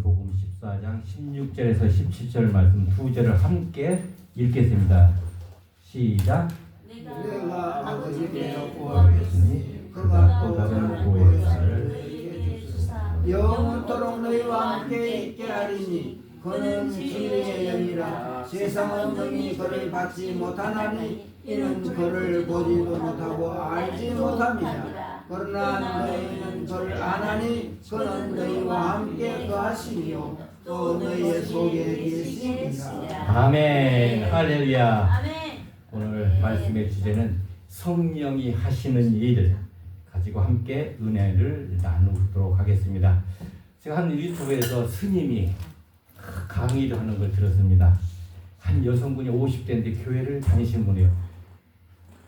요한복음 14장 16절에서 17절 말씀 두 절을 함께 읽겠습니다. 시작. 내가 아버지께 구하겠으니 그가 또 다른 보혜사를 너희에게 주소서. 영원토록 너희와 함께 있게 하리니 그는 진리의 영이라. 세상은 능히 그를 받지 못하나니 이는 그를 보지도 못하고 알지 못함이라. 그러나 너희는 그를 아나니 그는 너희와 함께 거하시니요 또 너희의 속에 계시니라. 아멘. 할렐루야. 아멘. 오늘 말씀의 주제는 성령이 하시는 일 가지고 함께 은혜를 나누도록 하겠습니다. 제가 한 유튜브에서 스님이 강의를 하는 걸 들었습니다. 한 여성분이 50대인데 교회를 다니시는 분이에요.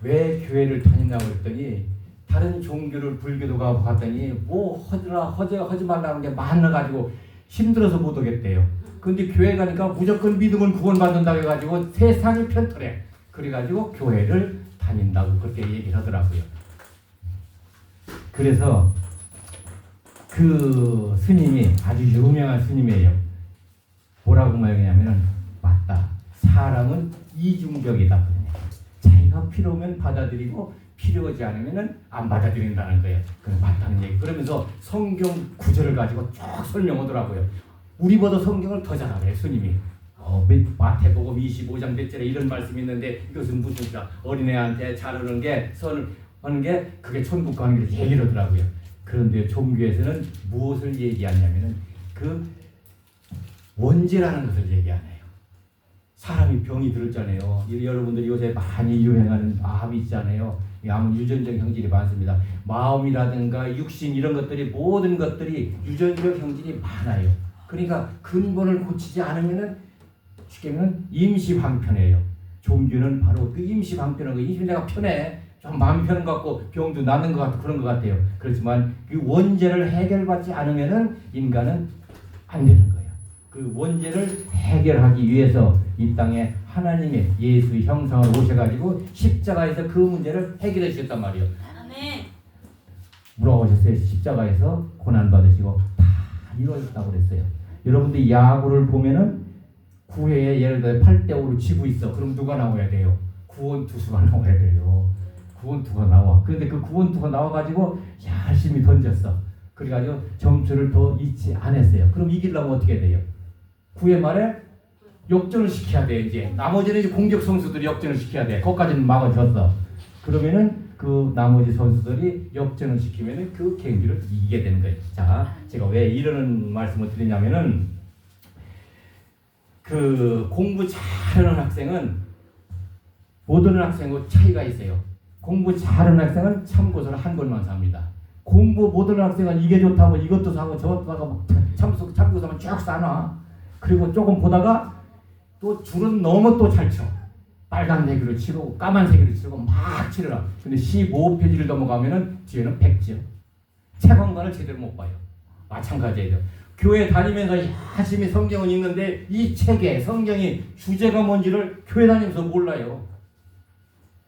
왜 교회를 다니냐고 했더니 다른 종교를 불교도 가고 갔더니 뭐 하지 말라는 게 많아가지고 힘들어서 못 오겠대요. 근데 교회 가니까 무조건 믿음은 구원받는다고 해가지고 세상이 편털해. 그래가지고 교회를 다닌다고 그렇게 얘기를 하더라고요. 그래서 그 스님이 아주 유명한 스님이에요. 뭐라고 말하냐면은 맞다. 사람은 이중적이다. 자기가 필요하면 받아들이고 필요하지 않으면은 안 받아들인다는 거예요. 그건 맞다는 얘기. 그러면서 성경 구절을 가지고 쭉 설명하더라고요. 우리보다 성경을 더 잘 알아요, 스님이. 마태복음 25장 몇 절에 이런 말씀이 있는데 이것은 무슨 자 어린애한테 자르는 게 선하는 게 그게 천국 가는 길 얘기를 하더라고요. 그런데 종교에서는 무엇을 얘기하냐면은 그 원죄라는 것을 얘기하네요. 사람이 병이 들었잖아요. 여러분들이 요새 많이 유행하는 암이 있잖아요. 암은 유전적 형질이 많습니다. 마음이라든가 육신 이런 것들이 모든 것들이 유전적 형질이 많아요. 그러니까 근본을 고치지 않으면은 쉽게 말하면 임시방편이에요. 종교는 바로 그 임시방편한 거. 임시 내가 편해. 좀 마음 편한 것 같고 병도 낫는 것 같고 그런 것 같아요. 그렇지만 그 원죄를 해결받지 않으면은 인간은 안 되는 거예요. 그 원죄를 해결하기 위해서 이 땅에 하나님의 예수 형상을 오셔가지고 십자가에서 그 문제를 해결해 주셨단 말이에요. 아멘. 뭐라고 하셨어요? 십자가에서 고난받으시고 다 이루어졌다고 그랬어요. 여러분들 야구를 보면은 9회에 예를 들어 8대5로 지고 있어. 그럼 누가 나와야 돼요? 구원투수가 나와야 돼요. 구원투가 나와. 그런데 그 구원투가 나와가지고 열심히 던졌어. 그래가지고 점수를 더 잊지 않았어요. 그럼 이기려면 어떻게 돼요? 9회 말에 역전을 시켜야 돼. 이제 나머지는 이제 공격 선수들이 역전을 시켜야 돼. 거기까지는 막아줬어. 그러면은 그 나머지 선수들이 역전을 시키면은 그 경기를 이기게 되는 거예요. 자, 제가 왜 이러는 말씀을 드리냐면은 그 공부 잘하는 학생은 모든 학생하고 차이가 있어요. 공부 잘하는 학생은 참고서를 한 권만 삽니다. 공부 못하는 학생은 이게 좋다고 이것도 사고 저것도 사고 참고서만 쭉 싸놔. 그리고 조금 보다가 또 줄은 너무 또 잘 쳐. 빨간색으로 치고 까만색으로 치고 막 치더라. 근데 15페이지를 넘어가면은 뒤에는 100점. 책 한 권을 제대로 못 봐요. 마찬가지예요. 교회 다니면서 열심히 성경은 읽는데 이 책에 성경이 주제가 뭔지를 교회 다니면서 몰라요.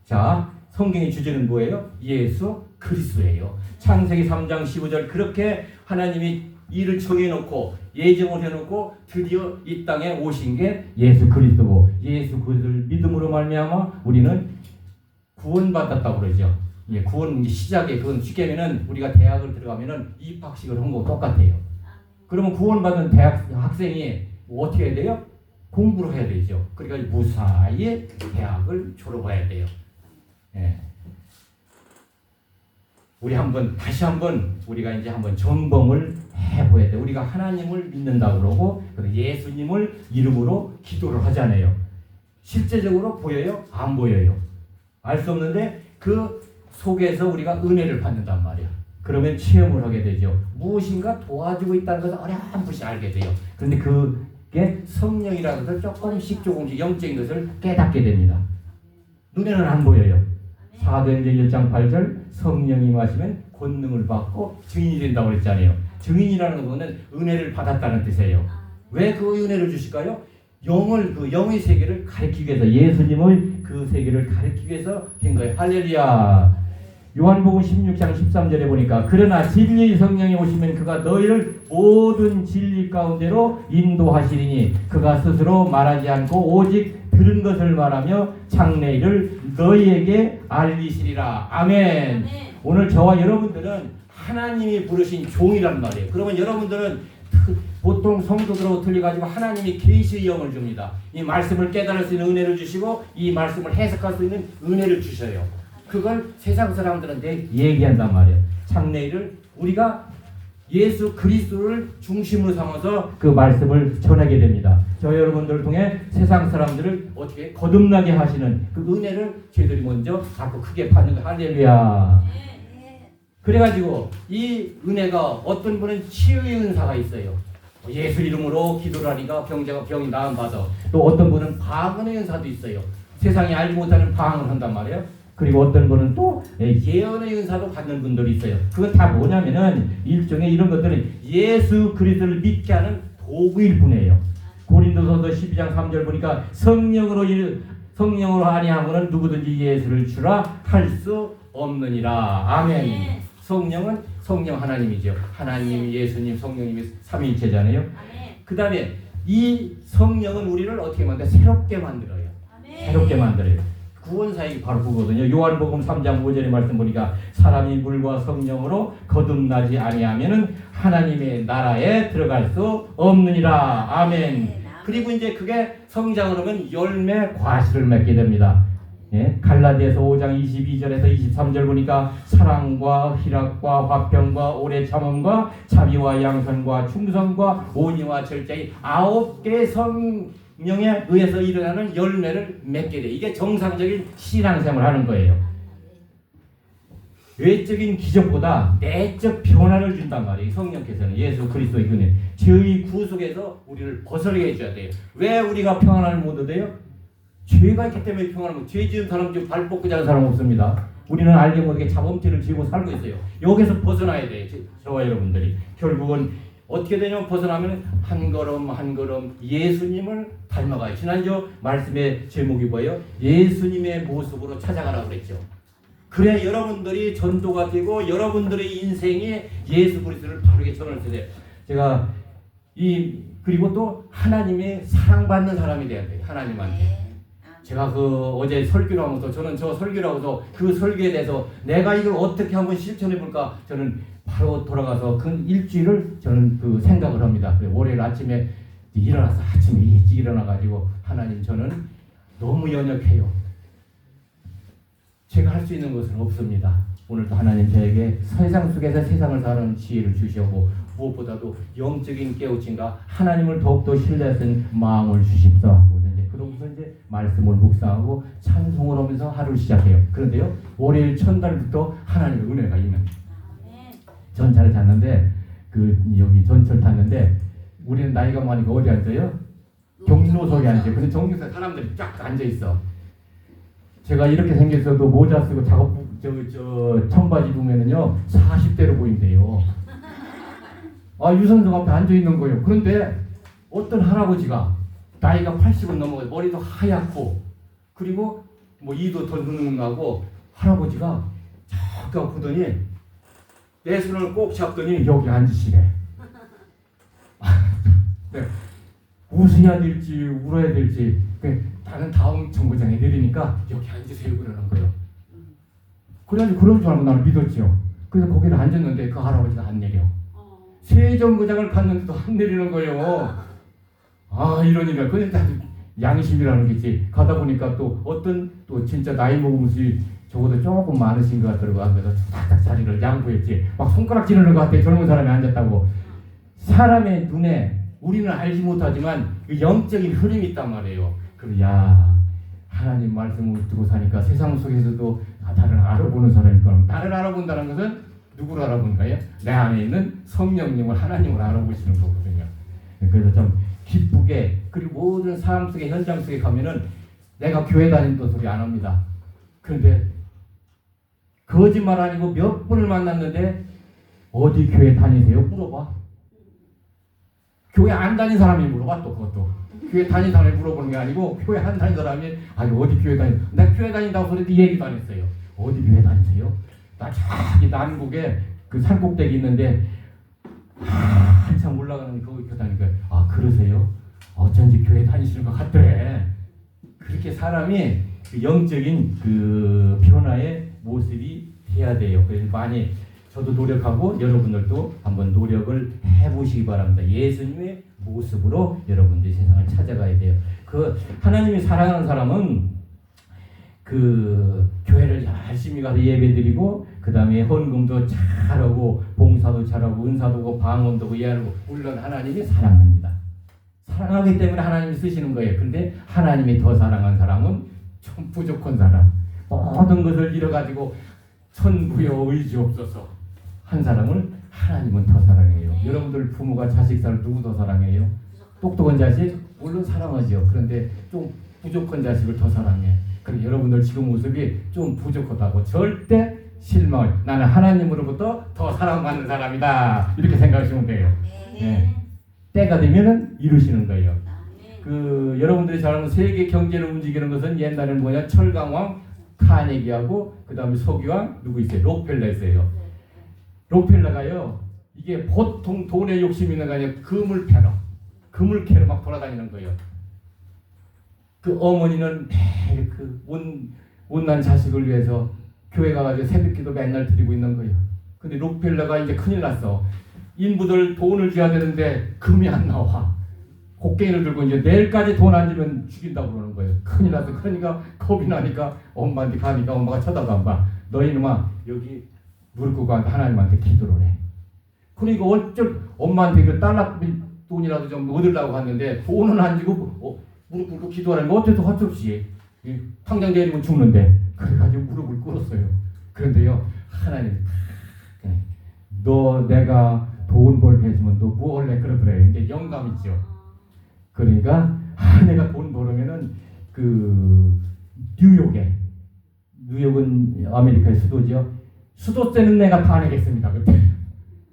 자, 성경의 주제는 뭐예요? 예수 그리스도예요. 창세기 3장 15절 그렇게 하나님이 일을 정해놓고 예정을 해놓고 드디어 이 땅에 오신 게 예수 그리스도고 예수 그리스도를 믿음으로 말미암아 우리는 구원받았다고 그러죠. 예, 구원 시작에 그건 쉽게 하면은 우리가 대학을 들어가면은 입학식을 한 거 똑같아요. 그러면 구원받은 대학 학생이 뭐 어떻게 해야 돼요? 공부를 해야 되죠. 그러니까 무사히 대학을 졸업해야 돼요. 예. 우리 다시 한번 우리가 이제 한번 점검을 해봐야 돼. 우리가 하나님을 믿는다고 그러고 예수님을 이름으로 기도를 하잖아요. 실제적으로 보여요? 안 보여요. 알 수 없는데 그 속에서 우리가 은혜를 받는단 말이야. 그러면 체험을 하게 되죠. 무엇인가 도와주고 있다는 것을 어렴풋이 알게 돼요. 그런데 그게 성령이라는 것을 조금씩 영적인 것을 깨닫게 됩니다. 눈에는 안 보여요. 사도행전 1장 8절 성령이 임하시면 권능을 받고 증인이 된다고 그랬잖아요. 증인이라는 것은 은혜를 받았다는 뜻이에요. 왜 그 은혜를 주실까요? 영의 세계를 가르치기 위해서 예수님의 그 세계를 가르치기 위해서 된 거예요. 할렐루야. 요한복음 16장 13절에 보니까 그러나 진리의 성령이 오시면 그가 너희를 모든 진리 가운데로 인도하시리니 그가 스스로 말하지 않고 오직 들은 것을 말하며 장래일을 너희에게 알리시리라. 아멘. 아멘. 오늘 저와 여러분들은 하나님이 부르신 종이란 말이에요. 그러면 여러분들은 보통 성도들하고 틀려가지고 하나님이 계시의 영을 줍니다. 이 말씀을 깨달을 수 있는 은혜를 주시고 이 말씀을 해석할 수 있는 은혜를 주셔요. 그걸 세상 사람들한테 얘기한단 말이에요. 장래일을 우리가 예수 그리스도를 중심으로 삼아서 그 말씀을 전하게 됩니다. 저 여러분들을 통해 세상 사람들을 어떻게 거듭나게 하시는 그 은혜를 저희들이 먼저 갖고 크게 받는 거. 할렐루야. 그래가지고 이 은혜가 어떤 분은 치유의 은사가 있어요. 예수 이름으로 기도를 하니까 병이 나음받아. 또 어떤 분은 방언의 은사도 있어요. 세상이 알지 못하는 방언을 한단 말이에요. 그리고 어떤 분은 또 예언의 은사도 받는 분들이 있어요. 그건 다 뭐냐면은 일종의 이런 것들은 예수 그리스도를 믿게 하는 도구일 뿐이에요. 고린도서서 12장 3절 보니까 성령으로 아니하고는 누구든지 예수를 주라 할 수 없느니라. 아멘. 성령은 성령 하나님이죠. 하나님, 예수님, 성령님이 삼위일체잖아요. 그 다음에 이 성령은 우리를 어떻게 만들어요? 새롭게 만들어요. 새롭게 만들어요. 구원사역이 바로 그거거든요. 요한복음 3장 5절의 말씀 보니까 사람이 물과 성령으로 거듭나지 아니하면은 하나님의 나라에 들어갈 수 없느니라. 아멘. 그리고 이제 그게 성장을 하면 열매 과실을 맺게 됩니다. 예? 갈라디아서 5장 22절에서 23절 보니까 사랑과 희락과 화평과 오래 참음과 자비와 양선과 충성과 온유와 절제의 9개의 성령에 의해서 일어나는 열매를 맺게 돼. 이게 정상적인 신앙생활을 하는 거예요. 외적인 기적보다 내적 변화를 준단 말이에요. 성령께서는 예수 그리스도의 은혜, 죄의 구속에서 우리를 벗어나게 해줘야 돼요. 왜 우리가 평안을 못 얻어요? 죄가 있기 때문에 평안을 못. 죄 지은 사람 중 발 뻗고 자는 사람 없습니다. 우리는 알게 모르게 자범죄를 지고 살고 있어요. 여기서 벗어나야 돼요. 저와 여러분들이. 결국은 어떻게 되냐면 벗어나면 한 걸음 한 걸음 예수님을 닮아가요. 지난주 말씀의 제목이 뭐예요? 예수님의 모습으로 찾아가라고 그랬죠. 그래야 여러분들이 전도가 되고 여러분들의 인생에 예수 그리스도를 바르게 전할 때 돼요. 제가 그리고 또 하나님의 사랑받는 사람이 돼야 돼요. 하나님한테. 제가 어제 설교를 하면서 저는 저 설교를 하고서 그 설교에 대해서 내가 이걸 어떻게 한번 실천해 볼까 저는 바로 돌아가서 그 일주일을 저는 그 생각을 합니다. 월요일 아침에 일어나서 아침에 일찍 일어나가지고 하나님 저는 너무 연약해요. 제가 할 수 있는 것은 없습니다. 오늘도 하나님 저에게 세상 속에서 세상을 사는 지혜를 주시고 무엇보다도 영적인 깨우침과 하나님을 더욱더 신뢰하는 마음을 주십사. 그러고서 이제 말씀을 묵상하고 찬송을 하면서 하루를 시작해요. 그런데요, 월요일 첫날부터 하나님의 은혜가 있는 전차를 탔는데 여기 전철 탔는데 우리는 나이가 많으니까 어디 앉아요? 경로석에 앉아요. 근데 경로석에 사람들이 쫙 앉아 있어. 제가 이렇게 생겼어도 모자 쓰고 청바지 입으면은요 40대로 보인대요. 유선석 앞에 앉아 있는 거예요. 그런데 어떤 할아버지가 나이가 80은 넘어가요. 머리도 하얗고 그리고 이도 더 누능하고 할아버지가 잠깐 보더니 내 손을 꼭 잡더니 여기 앉으시래. 네. 웃어야 될지 울어야 될지 나는 다음 정거장에 내리니까 여기 앉으세요 그러는 거예요. 그래가지고 그런 줄 알고 나는 믿었죠. 그래서 거기를 앉았는데 그 할아버지가 안 내려. 새 정거장을 갔는데도 안 내리는 거예요. 이러니까 그냥 양심이라는 게 있지. 가다 보니까 또 어떤 진짜 나이 먹으면서 저보다 조금 많으신 것 같더라고. 그래서 딱딱 자리를 양보했지. 막 손가락 찌르는 것 같아. 젊은 사람이 앉았다고. 사람의 눈에 우리는 알지 못하지만 그 영적인 흐름이 있단 말이에요. 그래서 하나님 말씀을 듣고 사니까 세상 속에서도 나를 알아보는 사람이니까 나를 알아본다는 것은 누구를 알아보는 거예요? 내 안에 있는 성령님을 하나님을 알아보시는 거거든요. 그래서 좀 기쁘게 그리고 모든 삶 속에 현장 속에 가면은 내가 교회 다닌다는 소리 안 합니다. 그런데 거짓말 아니고 몇 분을 만났는데 어디 교회 다니세요? 물어봐. 교회 안 다닌 사람이 물어봐. 또 그것도 교회 다닌 사람이 물어보는 게 아니고 교회 안 다닌 사람이 어디 교회 다니? 내가 교회 다닌다고 소리 얘기도 안 했어요. 어디 교회 다니세요? 나 저기 남국에 그 산꼭대기 있는데 한참 올라가는 거기 다니까 아 그러세요? 어쩐지 교회 다니시는 것 같더래. 그렇게 사람이 그 영적인 그 변화의 모습이 돼야 돼요. 그래서 많이 저도 노력하고 여러분들도 한번 노력을 해보시기 바랍니다. 예수님의 모습으로 여러분들이 세상을 찾아가야 돼요. 그 하나님이 사랑하는 사람은 그 교회를 열심히 가서 예배드리고 그 다음에 헌금도 잘하고 봉사도 잘하고 은사도 하고 방언도 하고 예하고 물론 하나님이 사랑합니다. 사랑하기 때문에 하나님이 쓰시는 거예요. 근데 하나님이 더 사랑한 사람은 좀 부족한 사람, 모든 것을 잃어가지고 천부여 의지 없어서 한 사람을 하나님은 더 사랑해요. 여러분들 부모가 자식 살 누구 더 사랑해요? 똑똑한 자식 물론 사랑하죠. 그런데 좀 부족한 자식을 더 사랑해. 그리고 여러분들 지금 모습이 좀 부족하다고 절대 실망을, 나는 하나님으로부터 더 사랑받는 사람이다 이렇게 생각하시면 돼요. 네. 때가 되면은 이루시는 거예요. 그 여러분들이 잘 아는 세계 경제를 움직이는 것은 옛날에는 뭐냐, 철강왕 카네기하고 그 다음에 석유왕 누구 있어요? 록펠러 있어요. 록펠러가요, 이게 보통 돈에 욕심 있는 거 아니에요. 금을 캐러 막 돌아다니는 거예요. 그 어머니는 매일 그 온난 자식을 위해서 교회 가가지고 새벽기도 맨날 드리고 있는 거예요. 근데 록펠러가 이제 큰일 났어. 인부들 돈을 줘야 되는데 금이 안 나와. 곡괭이를 들고 이제 내일까지 돈 안 주면 죽인다고 그러는 거예요. 큰일 났어. 그러니까 겁이 나니까 엄마한테 가니까 엄마가 쳐다도 안 봐. 너희 놈아 여기 무릎 꿇고 하나님한테 기도를 해. 그러니까 어쩔 엄마한테 그 달러 돈이라도 좀 얻으려고 갔는데 돈은 안 주고 무릎 꿇고 기도하는 거 어째서 할 수 없이 당장 내리면 죽는데 그래가지고 무릎을 꿇었어요. 그런데요 하나님 너 내가 돈 벌게 해주면 너 뭐 할래 그러더래요. 이제 영감 있죠. 그러니까 내가 돈 벌으면은 그 뉴욕은 아메리카의 수도죠. 수도세는 내가 다 내겠습니다. 그때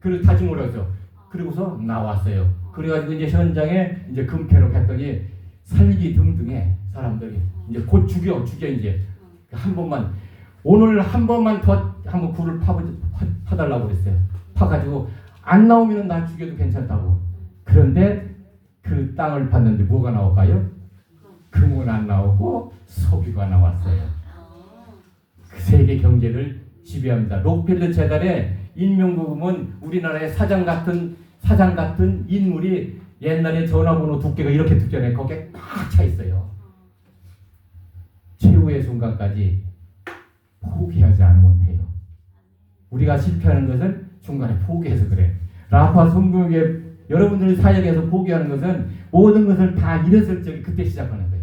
그리고 다짐을 하죠. 그리고서 나왔어요. 그래가지고 이제 현장에 이제 금캐로 갔더니 살기 등등해 사람들이 이제 곧 죽여 이제 한 번만 오늘 한 번만 더 한번 굴을 파달라고 그랬어요. 파가지고 안 나오면은 나 죽여도 괜찮다고. 그런데 그 땅을 봤는데 뭐가 나올까요? 금은 안 나오고 석유가 나왔어요. 그 세계 경제를 지배합니다. 록펠러 재단의 인명부금은 우리나라의 사장 같은 인물이 옛날에 전화번호 두께가 이렇게 두께네. 거기에 꽉 차 있어요. 최후의 순간까지 포기하지 않으면 돼요. 우리가 실패하는 것은 중간에 포기해서 그래. 라파 성경에 여러분들이 사역에서 포기하는 것은 모든 것을 다 잃었을 적에 그때 시작하는 거예요.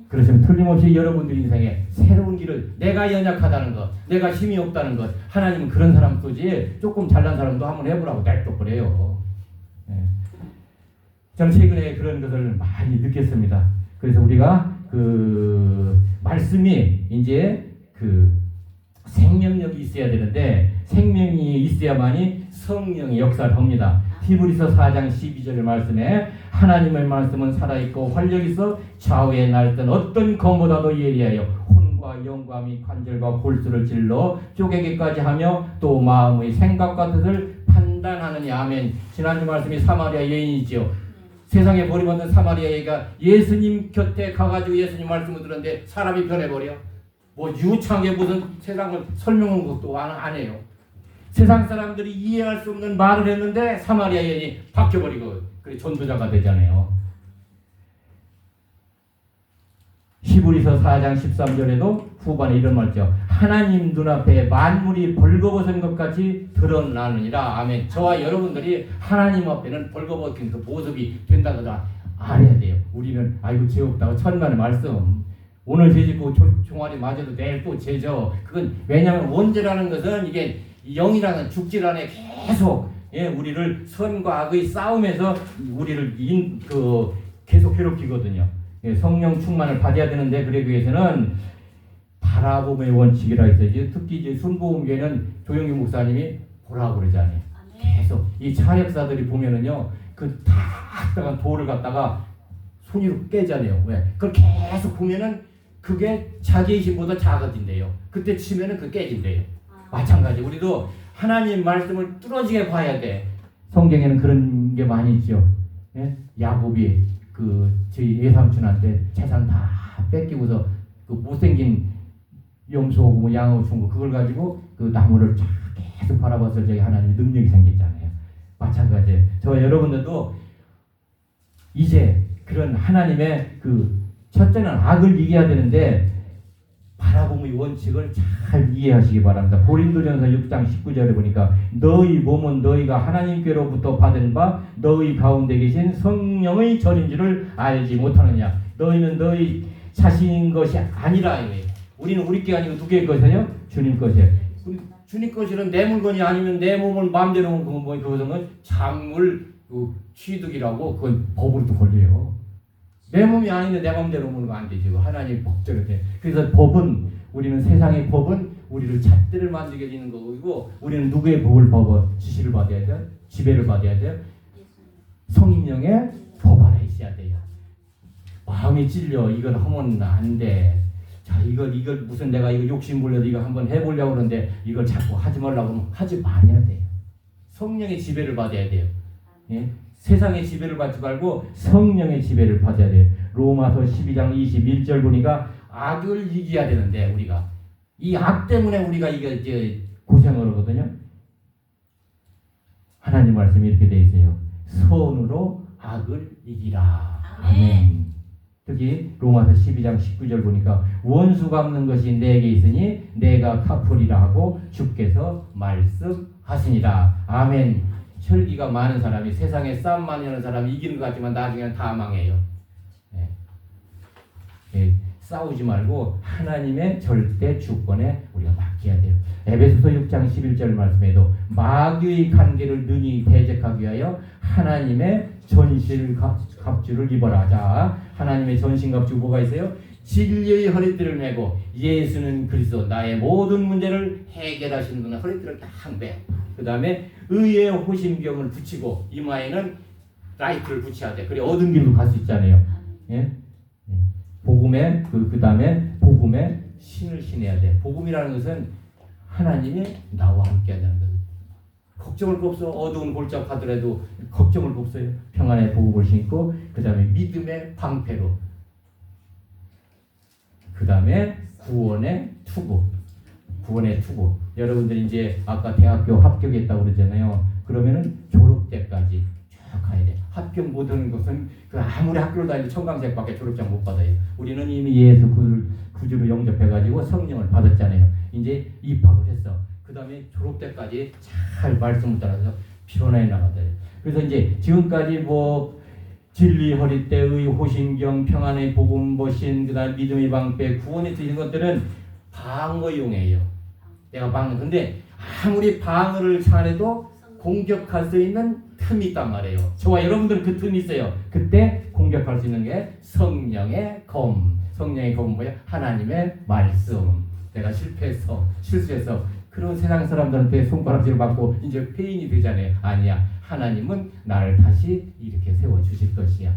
그러시면 틀림없이 여러분들 인생에 새로운 길을, 내가 연약하다는 것, 내가 힘이 없다는 것, 하나님은 그런 사람 쏘지 조금 잘난 사람도 한번 해보라고 냅둬 그래요. 네. 저는 최근에 그런 것을 많이 느꼈습니다. 그래서 우리가 그 말씀이 이제 그 생명력이 있어야 되는데 생명이 있어야만이 성령이 역사를 합니다. 히브리서 4장 12절 말씀에 하나님의 말씀은 살아있고 활력있어 좌우에 날던 어떤 검보다도 예리하여 혼과 영과 및 관절과 골수를 찔러 쪼개기까지 하며 또 마음의 생각과 뜻을 판단하느냐. 아멘. 지난주 말씀이 사마리아 여인이지요. 세상에 버림받는 사마리아 여인가 예수님 곁에 가가지고 예수님 말씀을 들었는데 사람이 변해버려. 뭐 유창하게 무슨 세상을 설명한 것도 안 해요. 세상 사람들이 이해할 수 없는 말을 했는데 사마리아 여인이 바뀌어버리고 그래 전도자가 되잖아요. 히브리서 4장 13절에도 후반에 이런 말이죠. 하나님 눈앞에 만물이 벌거벗은 것 같이 드러나느니라. 아멘. 저와 여러분들이 하나님 앞에는 벌거벗은 그 모습이 된다거나 알아야 돼요. 우리는 아이고 죄 없다고 천만의 말씀. 오늘 죄짓고 종아리 맞아도 내일 또 죄죠. 그건 왜냐하면 원죄라는 것은 이게 영이라는 죽질 안에 계속 우리를 선과 악의 싸움에서 우리를 계속 괴롭히거든요. 성령 충만을 받아야 되는데 그러기 위해서는 바라봄의 원칙이라 있어요. 특히 이제 순복음교회는 조영규 목사님이 보라고 그러잖아요. 계속 이 차력사들이 보면은요, 그 딱딱한 돌을 갖다가 손으로 깨잖아요. 왜? 그걸 계속 보면은 그게 자기 힘보다 작아진대요. 그때 치면은 그 깨진대요. 마찬가지. 우리도 하나님 말씀을 뚫어지게 봐야 돼. 성경에는 그런 게 많이 있죠. 예? 야곱이 저희 외삼촌한테 재산 다 뺏기고서 그 못생긴 염소하고 뭐 양하고 준 거 그걸 가지고 그 나무를 쫙 계속 바라봐서 저기 하나님 능력이 생겼잖아요. 마찬가지. 저 여러분들도 이제 그런 하나님의 첫째는 악을 이겨야 되는데 바라봄의 원칙을 잘 이해하시기 바랍니다. 고린도전서 6장 19절에 보니까 너희 몸은 너희가 하나님께로부터 받은 바 너희 가운데 계신 성령의 절인 줄을 알지 못하느냐. 너희는 너희 자신인 것이 아니라. 우리는 우리 게 아니고 누구의 것이에요? 주님 것이에요. 주님 것이는 내 물건이 아니면 내 몸을 마음대로 그것은 작물 취득이라고 그건 법으로도 걸려요. 내 몸이 아닌데 내 마음대로 오는 거 안 되죠. 하나님 법대로 돼. 그래서 우리는 세상의 법은 우리를 잣대를 만들게 되는 거고, 우리는 누구의 법을 지시를 받아야 돼요? 지배를 받아야 돼요? 성령의 법 안에 있어야 돼요. 마음이 찔려. 이걸 하면 안 돼. 자, 이걸 무슨 내가 이거 욕심 부려도 이거 한번 해보려고 그러는데 이걸 자꾸 하지 말라고 하면 하지 말아야 돼요. 성령의 지배를 받아야 돼요. 예? 세상의 지배를 받지 말고 성령의 지배를 받아야 돼요. 로마서 12장 21절 보니까 악을 이겨야 되는데 우리가 이 악 때문에 우리가 이제 고생을 하거든요. 하나님 말씀이 이렇게 돼 있어요. 선으로 악을 이기라. 아멘. 특히 로마서 12장 19절 보니까 원수 갚는 것이 내게 있으니 내가 갚으리라 하고 주께서 말씀하시니라. 아멘. 혈기가 많은 사람이 세상에 싸움 많이 하는 사람이 이기는 것 같지만 나중에는 다 망해요. 싸우지 말고 하나님의 절대 주권에 우리가 맡겨야 돼요. 에베소서 6장 11절 말씀에도 마귀의 관계를 능히 대적하기 위하여 하나님의 전신갑주를 입어라. 자, 하나님의 전신갑주 뭐가 있어요? 진리의 허리띠를 메고 예수는 그리스도 나의 모든 문제를 해결하시는 분은 허리띠를 딱 매. 그 다음에 의의 호심경을 붙이고 이마에는 라이트를 붙여야 돼. 그래 어두운 길로 갈 수 있잖아요. 예? 복음에 그 다음에 복음에 신을 신어야 돼. 복음이라는 것은 하나님이 나와 함께하는 것. 걱정을 거 없어. 어두운 골짜기 가더라도 걱정을 거 없어요. 평안의 복음을 신고 그 다음에 믿음의 방패로 그 다음에 구원의 투구. 여러분들이 이제 아까 대학교 합격했다고 그러잖아요. 그러면은 졸업 때까지 쭉 가야 돼. 합격 못하는 것은 아무리 학교를 다니도 청강생밖에 졸업장 못 받아요. 우리는 이미 예수 구주로 영접해가지고 성령을 받았잖아요. 이제 입학을 했어. 그 다음에 졸업 때까지 잘 말씀을 따라서 피로나에 나가야 그래서 이제 지금까지 진리 허리띠의 호신경, 평안의 복음 보신, 그다음 믿음의 방패, 구원의 뜻 이런 것들은 방어용이에요. 내가 근데 아무리 방어를 잘해도 공격할 수 있는 틈이 있단 말이에요. 저와 여러분들은 그 틈이 있어요. 그때 공격할 수 있는 게 성령의 검. 성령의 검은 뭐야? 하나님의 말씀. 내가 실수해서 그런 세상 사람들한테 손가락질 받고 이제 폐인이 되잖아요. 아니야. 하나님은 나를 다시 이렇게 세워주실 것이야.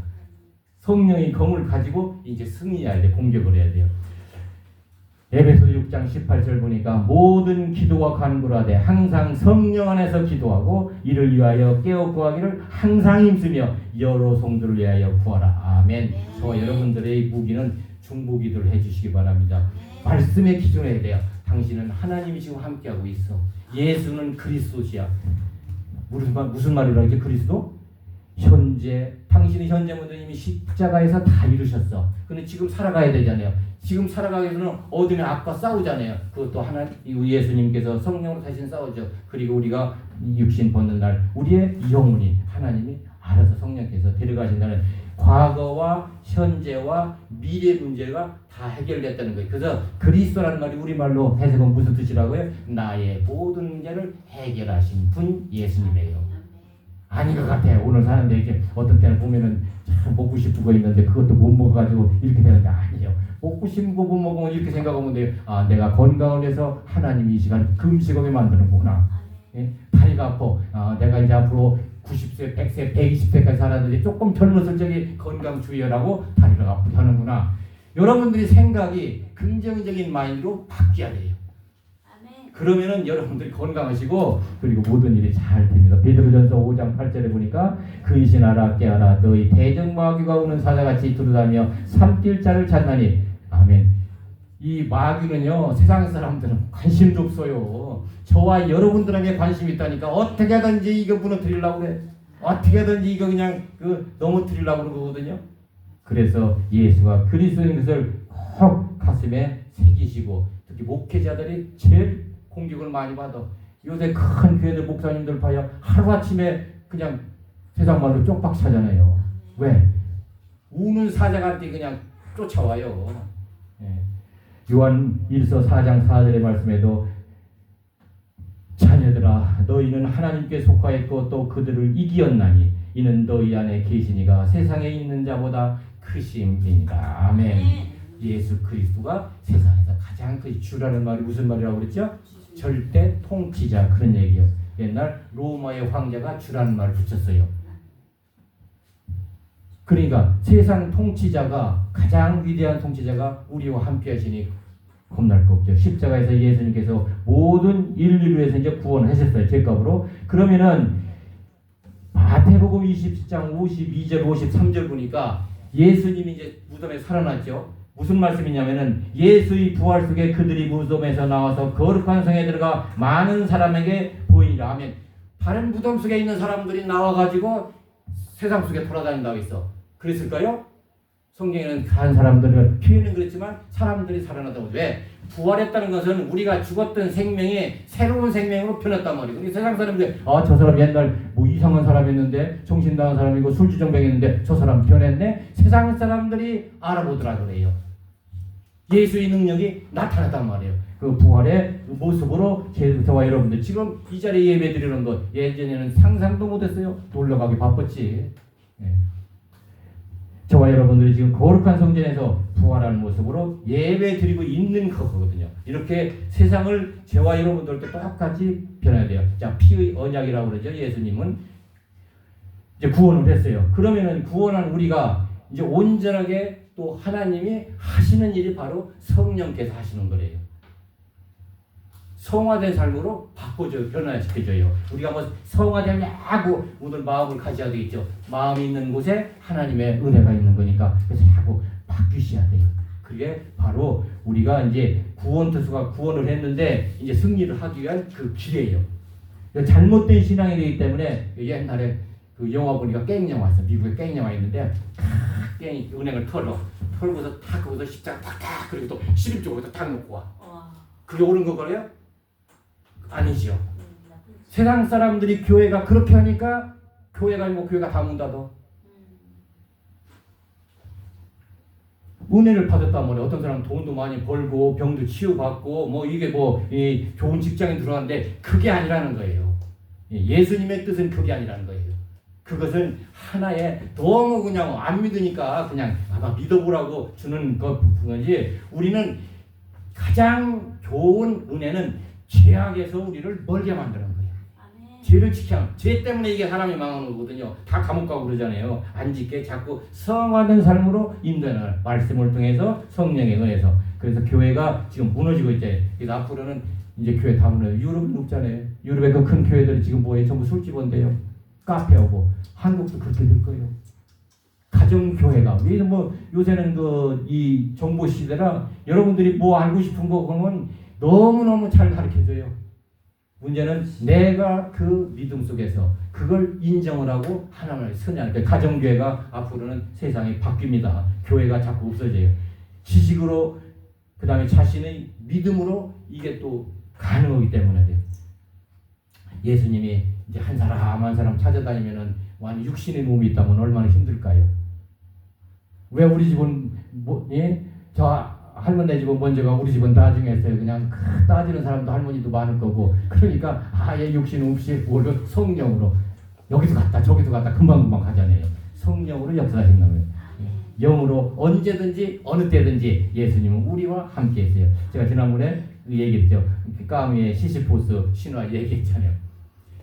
성령의 검을 가지고 이제 승리해야 돼. 공격을 해야 돼요. 에베소 6장 18절 보니까 모든 기도와 간구하되 항상 성령 안에서 기도하고 이를 위하여 깨어 구하기를 항상 힘쓰며 여러 성도를 위하여 구하라. 아멘. 저와 여러분들의 무기는 중보기도를 해주시기 바랍니다. 말씀에 기준해야 돼요. 당신은 하나님이 지금 함께하고 있어. 예수는 그리스도시야. 무슨 말이라 이게 그리스도? 당신이 현재 모든 이미 십자가에서 다 이루셨어. 근데 지금 살아가야 되잖아요. 지금 살아가기 위해서는 어둠의 악과 싸우잖아요. 그것도 예수님께서 성령으로 대신 싸우죠. 그리고 우리가 육신 벗는 날 우리의 영혼이 하나님이 알아서 성령께서 데려가신다는 과거와 현재와 미래 문제가 다 해결됐다는 거예요. 그래서 그리스도라는 말이 우리말로 해석은 무슨 뜻이라고요? 나의 모든 문제를 해결하신 분 예수님이에요. 아닌 것 같아. 오늘 사는데 이렇게 어떤 때는 보면은 참 먹고 싶은 거 있는데 그것도 못 먹어가지고 이렇게 되는데 아니에요. 먹고 싶은 거 못 먹으면 이렇게 생각하면 돼요. 아, 내가 건강을 위해서 하나님이 이 시간 금식하게 만드는구나. 예? 다리가 아파. 아, 내가 이제 앞으로 90세, 100세, 120세까지 살았는데 조금 젊었을 적에 건강 주의하라고 다리가 아프게 하는구나. 여러분들이 생각이 긍정적인 마인드로 바뀌어야 돼요. 그러면은 여러분들이 건강하시고 그리고 모든 일이 잘 됩니다. 베드로전서 5장 8절에 보니까 근신하라 깨어라 너희 대적마귀가 오는 사자같이 두루다니며 삼킬 자를 찾나니 아멘. 이 마귀는요 세상 사람들은 관심도 없어요. 저와 여러분들에게 관심이 있다니까 어떻게든지 이거 무너뜨리려고 그래. 어떻게든지 이거 그냥 넘어뜨리려고 그러는 거거든요. 그래서 예수가 그리스도인 것을 꼭 가슴에 새기시고 특히 목회자들이 제일 공격을 많이 받아. 요새 큰 교회들 목사님들 봐요. 하루아침에 그냥 세상 말로 쪽박 차잖아요. 왜? 우는 사자한테 그냥 쫓아와요. 예. 요한 1서 4장 4절의 말씀에도 자녀들아 너희는 하나님께 속하였고 또 그들을 이기었나니 이는 너희 안에 계시니가 세상에 있는 자보다 크심이니라. 아멘. 예수 그리스도가 세상에서 가장 큰 주라는 말이 무슨 말이라고 그랬죠? 절대 통치자 그런 얘기요. 옛날 로마의 황제가 주라는 말을 붙였어요. 그러니까 세상 통치자가 가장 위대한 통치자가 우리와 함께 하시니 겁날 거 없죠. 십자가에서 예수님께서 모든 인류를 위해서 이제 구원을 하셨어요. 죄값으로. 그러면은 마태복음 27장 52절 53절 보니까 예수님이 이제 무덤에 살아났죠. 무슨 말씀이냐면은 예수의 부활 속에 그들이 무덤에서 나와서 거룩한 성에 들어가 많은 사람에게 보이니라. 아멘. 다른 무덤 속에 있는 사람들이 나와가지고 세상 속에 돌아다닌다고 했어. 그랬을까요? 성경에는 다른 사람들은 표현은 그렇지만 사람들이 살아났다고. 왜? 부활했다는 것은 우리가 죽었던 생명이 새로운 생명으로 변했단 말이에요. 우리 세상 사람들이 저 사람 옛날 뭐 이상한 사람이었는데 정신 나간 사람이고 술주정뱅이었는데 저 사람 변했네. 세상 사람들이 알아보더라 그래요. 예수의 능력이 나타났단 말이에요. 그 부활의 모습으로 저와 여러분들 지금 이 자리에 예배 드리는 것 예전에는 상상도 못했어요. 놀러가기 바빴지. 네. 저와 여러분들이 지금 거룩한 성전에서 부활하는 모습으로 예배 드리고 있는 거거든요. 이렇게 세상을 저와 여러분들도 똑같이 변해야 돼요. 자, 피의 언약이라고 그러죠. 예수님은 이제 구원을 했어요. 그러면은 구원한 우리가 이제 온전하게 또 하나님이 하시는 일이 바로 성령께서 하시는 거래요. 성화된 삶으로 바꿔줘요. 변화시켜줘요. 우리가 뭐 성화되려고 오늘 마음을 가져야 되겠죠. 마음이 있는 곳에 하나님의 은혜가 있는 거니까 그래서 자꾸 바뀌셔야 돼요. 그게 바로 우리가 이제 구원 투수가 구원을 했는데 이제 승리를 하기 위한 그 길이에요. 잘못된 신앙이 되기 때문에 옛날에 그 영화 보니까 깽 영화 있어. 미국에 깽 영화 있는데 깽이 은행을 털고서 탁 거기서 십자가 탁탁 그리고 또 11쪽으로 탁 놓고 와. 그게 옳은 거예요? 아니죠. 세상 사람들이 교회가 그렇게 하니까 교회가 아니고 교회가 다 문 닫아. 은혜를 받았단 말이야. 어떤 사람은 돈도 많이 벌고 병도 치유받고 뭐 이게 이 좋은 직장에 들어갔는데 그게 아니라는 거예요. 예수님의 뜻은 그게 아니라는 거예요. 그것은 하나의 너무 그냥 안 믿으니까 그냥 아마 믿어보라고 주는 거지. 우리는 가장 좋은 은혜는 죄악에서 우리를 멀게 만드는 거예요. 아멘. 죄를 지켜. 죄 때문에 이게 사람이 망하는 거거든요. 다 감옥 가고 그러잖아요. 안 짓게 자꾸 성화된 삶으로 인도하는 말씀을 통해서 성령에 의해서. 그래서 교회가 지금 무너지고 있잖아요. 그래서 앞으로는 이제 교회 다 무너져요. 유럽은 없잖아요. 유럽의 그 큰 교회들이 지금 뭐예요? 전부 술집인데요. 카페하고 한국도 그렇게 될 거예요. 가정교회가 요새는 이 정보 시대라 여러분들이 뭐 알고 싶은 거 보면 너무너무 잘 가르쳐줘요. 문제는 내가 그 믿음 속에서 그걸 인정을 하고 하나님을 선양하니까 가정교회가 앞으로는 세상이 바뀝니다. 교회가 자꾸 없어져요. 지식으로 그 다음에 자신의 믿음으로 이게 또 가능하기 때문에 돼요. 예수님이 이제 한 사람 찾아다니면은 완전 육신의 몸이 있다면 얼마나 힘들까요? 왜 우리 집은 저 할머니 집은 먼저 가 우리 집은 나중에 했어요. 그냥 따지는 사람도 할머니도 많을 거고 그러니까 아예 육신 없이 오히려 성령으로 여기도 갔다 저기도 갔다 금방금방 가잖아요. 성령으로 역사하신다는 거예요. 영으로 언제든지 어느 때든지 예수님은 우리와 함께 했어요. 제가 지난번에 얘기했죠. 까미의 시시포스 신화 얘기했잖아요.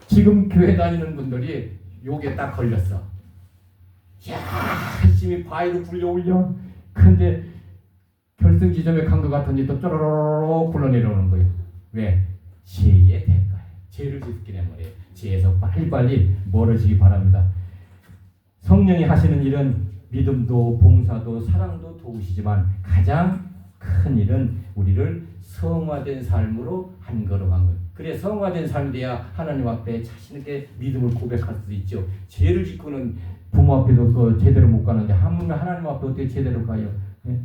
지금 교회 다니는 분들이 요게 딱 걸렸어. 열심히 바위로 굴려올려. 근데 결승 지점에 간 것 같으니 또 쪼로로로 굴러내려오는 거예요. 왜? 죄의 대가예요. 죄를 짓기 때문에 죄에서 빨리빨리 멀어지기 바랍니다. 성령이 하시는 일은 믿음도 봉사도 사랑도 도우시지만 가장 큰 일은 우리를 성화된 삶으로 한 걸음한 것. 그래 성화된 삶이 돼야 하나님 앞에 자신에게 믿음을 고백할 수 있죠. 죄를 짓고는 부모 앞에도 제대로 못 가는데 하나님 앞에 어떻게 제대로 가요? 네?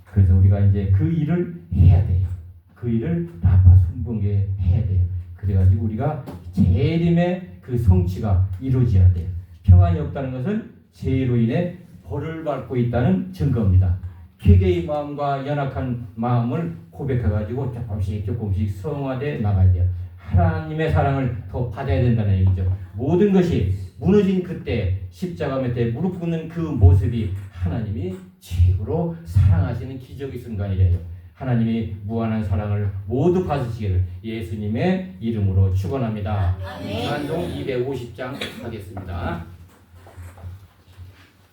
그래서 우리가 이제 그 일을 해야 돼요. 그 일을 라파 순봉에 해야 돼요. 그래가지고 우리가 재림의 그 성취가 이루어져야 돼요. 평안이 없다는 것은 죄로 인해 벌을 받고 있다는 증거입니다. 회개의 마음과 연약한 마음을 고백해가지고 조금씩 성화돼 나가야 돼요. 하나님의 사랑을 더 받아야 된다는 얘기죠. 모든 것이 무너진 그때 십자가 밑에 무릎 꿇는 그 모습이 하나님이 최고로 사랑하시는 기적의 순간이래요. 하나님이 무한한 사랑을 모두 받으시기를 예수님의 이름으로 축원합니다. 찬송 250장 하겠습니다.